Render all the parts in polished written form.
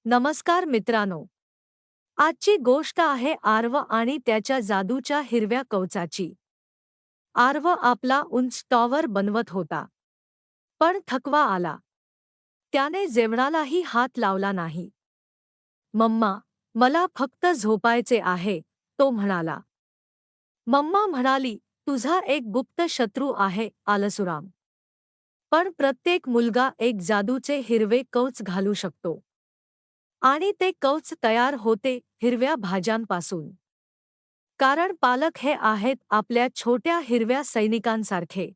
नमस्कार मित्रांनो. आजची गोष्ट आहे आर्व आणि त्याच्या जादूच्या हिरव्या कवचाची. आर्व आपला उंच टॉवर बनवत होता. पण थकवा आला. त्याने जेवणालाही हात लावला नाही. मम्मा, मला फक्त झोपायचे आहे, तो म्हणाला. मम्मा म्हणाली, तुझा एक गुप्त शत्रू आहे आलसुराम. पण प्रत्येक मुलगा एक जादूचे हिरवे कवच घालू शकतो. आणि ते कवच तयार होते हिरव्या भाज्यांपासून. कारण पालक हे आहेत आपल्या छोट्या हिरव्या सैनिकांसारखे.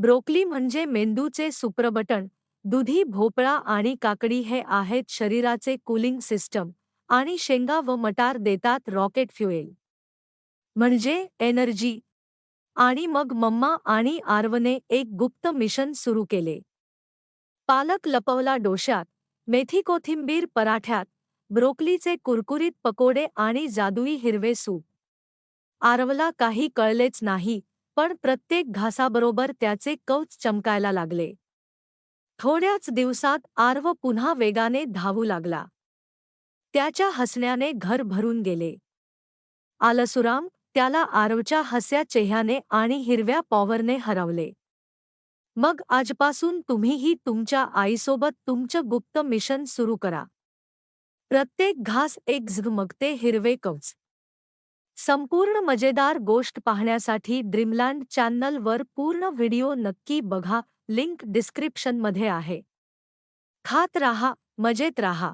ब्रोकोली म्हणजे मेंदूचे सुप्रबटन, दुधी भोपळा आणि काकडी हे आहेत शरीराचे कूलिंग सिस्टम, आणि शेंगा व मटार देतात रॉकेट फ्युएल म्हणजे एनर्जी. आणि मग मम्मा आणि आर्वने एक गुप्त मिशन सुरू केले. पालक लपवला डोश्यात, मेथी कोथिंबीर पराठ्यात, ब्रोकोलीचे कुरकुरीत पकोडे आणि जादुई हिरवे सूप. आरवला काही कळलेच नाही, पण प्रत्येक घासाबरोबर त्याचे कवच चमकायला लागले. थोड्याच दिवसात आरव पुन्हा वेगाने धावू लागला. त्याच्या हसण्याने घर भरून गेले. आलसुराम त्याला आरवच्या हस्या चेहऱ्याने आणि हिरव्या पॉवरने हरवले. मग आजपासून तुम्हीही तुमच्या आईसोबत तुमचं गुप्त मिशन सुरू करा. प्रत्येक घास एक झगमगते हिरवे कवच. संपूर्ण मजेदार गोष्ट पाहण्यासाठी ड्रीमलँड चॅनलवर पूर्ण व्हिडिओ नक्की बघा. लिंक डिस्क्रिप्शनमध्ये आहे. खात राहा, मजेत राहा.